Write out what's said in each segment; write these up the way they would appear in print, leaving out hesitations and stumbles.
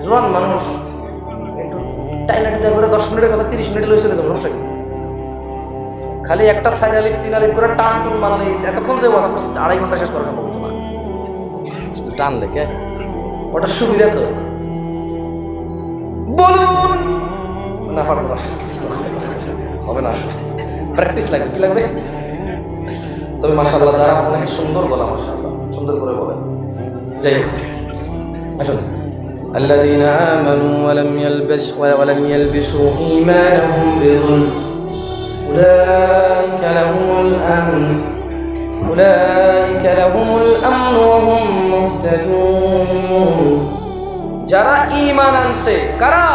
জোয়ান মানুষ একটু টাইনা টিনা করে 10 মিনিটের কথা 30 মিনিটে লই চলে যাবো, সমস্যা কি? খালি একটা 4 আলিফ 3 আলিফ করে টান টুন মানালে এতক্ষণ যে ওয়াজ করছি 2.5 ঘন্টা শেষ করা সম্ভব হতো না। টান লেগে ওটা সুবিধা তো। বলুন না, পারবো না, হবে না, প্র্যাকটিস লাগবে। কি লাগবে? তবে মাশাআল্লাহ যারা আপনাকে সুন্দর বলা, মাশাআল্লাহ সুন্দর করে বলে। যাই হোক, আসুন। الذين آمنوا ولم يلبسوا إيمانهم بظلم أولئك لهم الأمن وهم مهتدون। যারা ঈমান আনছে, কারা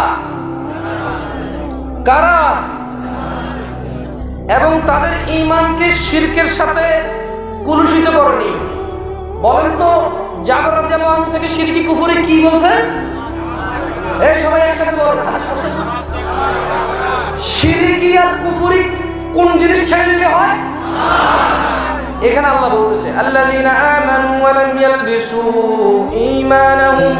কারা এবং তাদের ঈমানকে শিরকের সাথে কলুষিত করেনি। বলেন তো জাবের রাদিয়াল্লাহু আনহু থেকে শিরকি কুফরি কি বলছে? এই সবাই একসাথে বলেন। শিরকি আর কুফরি কোন জিনিস ছেড়ে দিলে হয়? এখানে আল্লাহ বলতেছে আল্লাযীনা আমানু ওয়া লাম ইয়ালবিসু ঈমানাহুম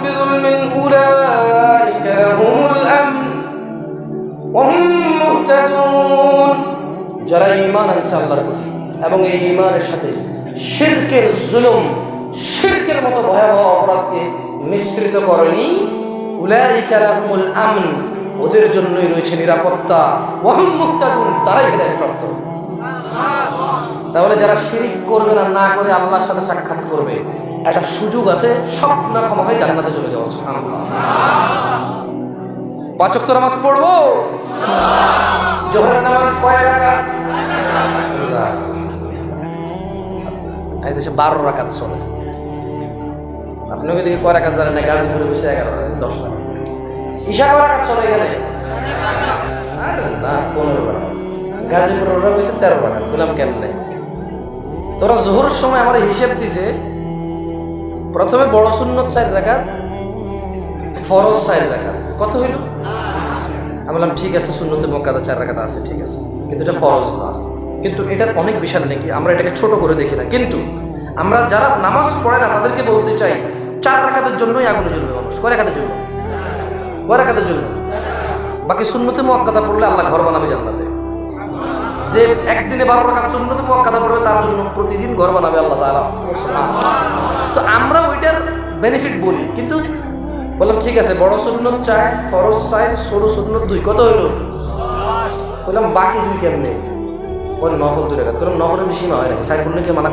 বিযুলমিন উলাইকা লাহুমুল আমন ওয়া হুম মুহতাদুন। যারা ঈমান আনছে আল্লাহর প্রতি এবং এই ঈমানের সাথে শিরকের জুলুম, শিরকের মতো ভয়াবহ অপরাধকে মিশ্রিত করেনি, উলাইকা লাহুমুল আমন, ওদের জন্যই রয়েছে নিরাপত্তা, ওয়া হুম মুহতাদুন, তারাই হেদায়েতপ্রাপ্ত। তাহলে যারা শিরিক করবে না করে আল্লাহর সাথে সাক্ষাৎ করবে, একটা সুযোগ আছে, সব গুনাহ ক্ষমা হয়ে জান্নাতে চলে যাওয়া। সুবহানাল্লাহ। 5 ওয়াক্ত নামাজ পড়বো, জোহরের নামাজ কয় রাকাত? এই দেশে 12 রাকাত চলে। আপনি ওই দিকে কয় রাকাত জানেন না? গাজীপুরে বসে 11 রাকাত, 10 রাকাত। ঈশা কয় রাকাত চলে এখানে? আরে না, 15 রাকাত। গাজীপুরের ওরা বসে 13 রাকাত। বললাম কেমনে? তোরা জোহরের সময় আমার হিসেব দিছে, প্রথমে বড় সুন্নত 4 রাকাত, ফরজ 4 রাকাত। কত হইল? আমি বললাম ঠিক আছে, সুন্নতে মুআক্কাদা 4 রাকাত আছে, ঠিক আছে, কিন্তু এটা ফরজ না। কিন্তু এটার অনেক বিশাল নাকি, আমরা এটাকে ছোট করে দেখি না। কিন্তু আমরা যারা নামাজ পড়ে না তাদেরকে বলতে চাই 4 রাকাতের জন্যই আগুনে জ্বলবে মানুষ। কয় রাকাতের জন্য? কয় রাকাতের জন্য? বাকি সুন্নতে মুআক্কাদা পড়লে আল্লাহ ঘর বানাবে জান্নাতে। যে একদিনে 12 রাকাত সুন্নতে মুআক্কাদা পড়বে তার জন্য প্রতিদিন ঘর বানাবে আল্লাহ তাআলা। তো আমরা ওইটার বেনিফিট বলি, কিন্তু বললাম ঠিক আছে, বড় সুন্নত 4, ফরজ 4, ছোট সুন্নত 2, কত হইল? বললাম বাকি 2 কেমনে? ওই নফল 2 রাকাত। নফলের বেশি না হয় নাকি? 4 পড়লে কি মানা